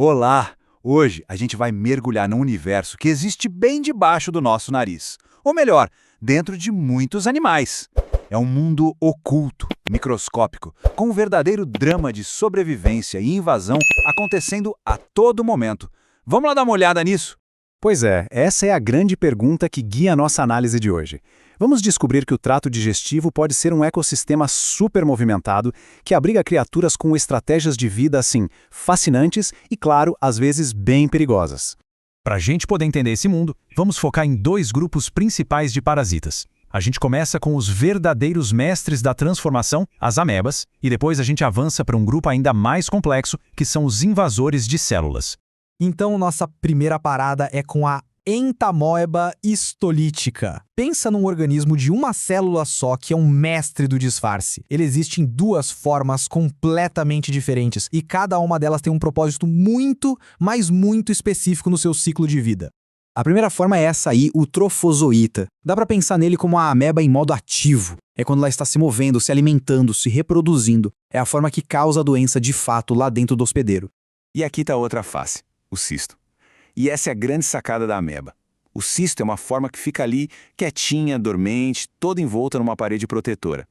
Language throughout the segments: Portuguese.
Olá! Hoje a gente vai mergulhar num universo que existe bem debaixo do nosso nariz. Ou melhor, dentro de muitos animais. É um mundo oculto, microscópico, com um verdadeiro drama de sobrevivência e invasão acontecendo a todo momento. Vamos lá dar uma olhada nisso? Pois é, essa é a grande pergunta que guia a nossa análise de hoje. Vamos descobrir que o trato digestivo pode ser um ecossistema super movimentado que abriga criaturas com estratégias de vida, assim, fascinantes e, claro, às vezes bem perigosas. Para a gente poder entender esse mundo, vamos focar em dois grupos principais de parasitas. A gente começa com os verdadeiros mestres da transformação, as amebas, e depois a gente avança para um grupo ainda mais complexo, que são os invasores de células. Então, nossa primeira parada é com a entamoeba histolítica. Pensa num organismo de uma célula só que é um mestre do disfarce. Ele existe em duas formas completamente diferentes e cada uma delas tem um propósito muito, mas muito específico no seu ciclo de vida. A primeira forma é essa aí, o trofozoíta. Dá pra pensar nele como a ameba em modo ativo. É quando ela está se movendo, se alimentando, se reproduzindo. É a forma que causa a doença de fato lá dentro do hospedeiro. E aqui está outra face, o cisto. E essa é a grande sacada da ameba. O cisto é uma forma que fica ali, quietinha, dormente, toda envolta numa parede protetora.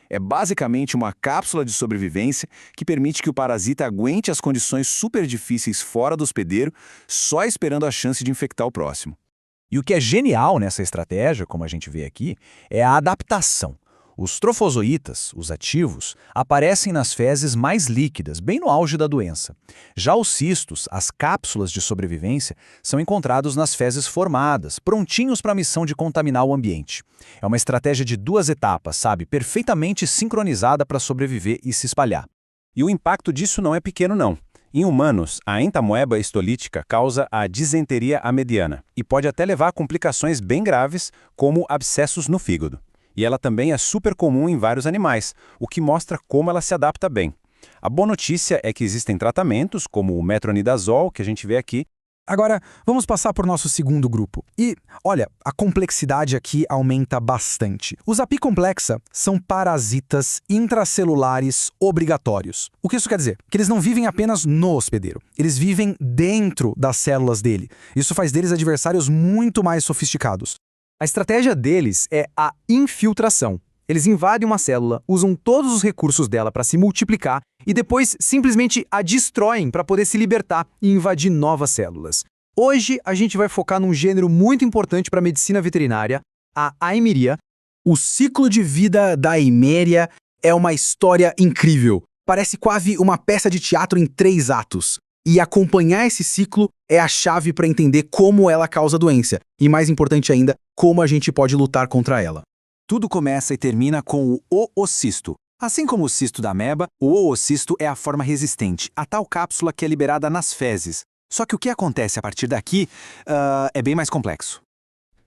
É basicamente uma cápsula de sobrevivência que permite que o parasita aguente as condições super difíceis fora do hospedeiro, só esperando a chance de infectar o próximo. E o que é genial nessa estratégia, como a gente vê aqui, é a adaptação. Os trofozoítas, os ativos, aparecem nas fezes mais líquidas, bem no auge da doença. Já os cistos, as cápsulas de sobrevivência, são encontrados nas fezes formadas, prontinhos para a missão de contaminar o ambiente. É uma estratégia de duas etapas, sabe? Perfeitamente sincronizada para sobreviver e se espalhar. E o impacto disso não é pequeno, não. Em humanos, a entamoeba histolítica causa a disenteria amediana e pode até levar a complicações bem graves, como abscessos no fígado. E ela também é super comum em vários animais, o que mostra como ela se adapta bem. A boa notícia é que existem tratamentos, como o metronidazol, que a gente vê aqui. Agora, vamos passar por nosso segundo grupo. E, olha, a complexidade aqui aumenta bastante. Os apicomplexa são parasitas intracelulares obrigatórios. O que isso quer dizer? Que eles não vivem apenas no hospedeiro. Eles vivem dentro das células dele. Isso faz deles adversários muito mais sofisticados. A estratégia deles é a infiltração. Eles invadem uma célula, usam todos os recursos dela para se multiplicar e depois simplesmente a destroem para poder se libertar e invadir novas células. Hoje a gente vai focar num gênero muito importante para a medicina veterinária, a Aimeria. O ciclo de vida da Aimeria é uma história incrível. Parece quase uma peça de teatro em 3 atos. E acompanhar esse ciclo é a chave para entender como ela causa doença. E mais importante ainda, como a gente pode lutar contra ela. Tudo começa e termina com o oocisto. Assim como o cisto da ameba, o oocisto é a forma resistente, a tal cápsula que é liberada nas fezes. Só que o que acontece a partir daqui é bem mais complexo.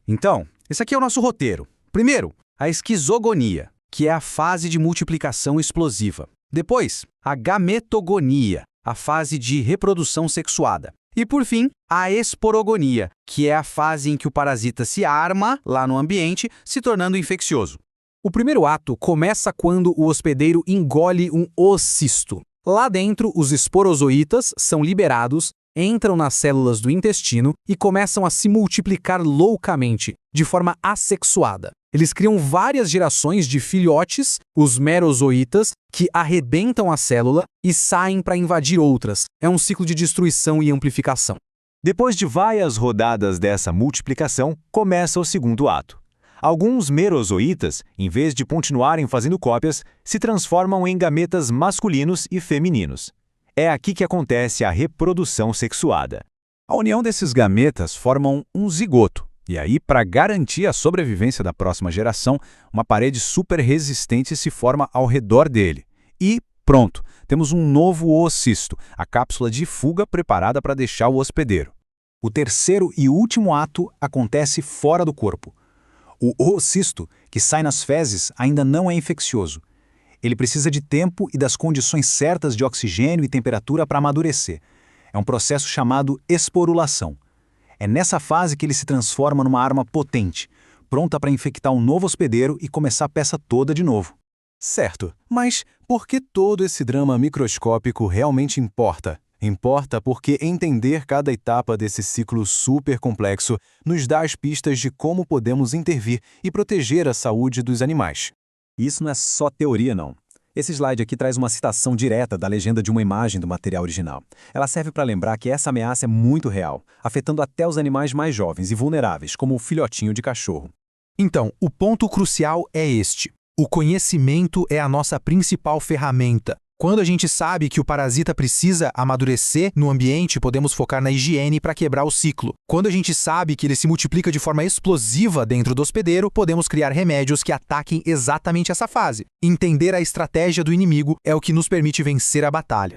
Então, esse aqui é o nosso roteiro. Primeiro, a esquizogonia, que é a fase de multiplicação explosiva. Depois, a gametogonia, a fase de reprodução sexuada. E, por fim, a esporogonia, que é a fase em que o parasita se arma lá no ambiente, se tornando infeccioso. O primeiro ato começa quando o hospedeiro engole um oocisto. Lá dentro, os esporozoítas são liberados, entram nas células do intestino e começam a se multiplicar loucamente, de forma assexuada. Eles criam várias gerações de filhotes, os merozoítas, que arrebentam a célula e saem para invadir outras. É um ciclo de destruição e amplificação. Depois de várias rodadas dessa multiplicação, começa o segundo ato. Alguns merozoítas, em vez de continuarem fazendo cópias, se transformam em gametas masculinos e femininos. É aqui que acontece a reprodução sexuada. A união desses gametas formam um zigoto. E aí, para garantir a sobrevivência da próxima geração, uma parede super resistente se forma ao redor dele. E pronto, temos um novo oocisto, a cápsula de fuga preparada para deixar o hospedeiro. O terceiro e último ato acontece fora do corpo. O oocisto, que sai nas fezes, ainda não é infeccioso. Ele precisa de tempo e das condições certas de oxigênio e temperatura para amadurecer. É um processo chamado esporulação. É nessa fase que ele se transforma numa arma potente, pronta para infectar um novo hospedeiro e começar a peça toda de novo. Certo, mas por que todo esse drama microscópico realmente importa? Importa porque entender cada etapa desse ciclo super complexo nos dá as pistas de como podemos intervir e proteger a saúde dos animais. Isso não é só teoria, não. Esse slide aqui traz uma citação direta da legenda de uma imagem do material original. Ela serve para lembrar que essa ameaça é muito real, afetando até os animais mais jovens e vulneráveis, como o filhotinho de cachorro. Então, o ponto crucial é este. O conhecimento é a nossa principal ferramenta. Quando a gente sabe que o parasita precisa amadurecer no ambiente, podemos focar na higiene para quebrar o ciclo. Quando a gente sabe que ele se multiplica de forma explosiva dentro do hospedeiro, podemos criar remédios que ataquem exatamente essa fase. Entender a estratégia do inimigo é o que nos permite vencer a batalha.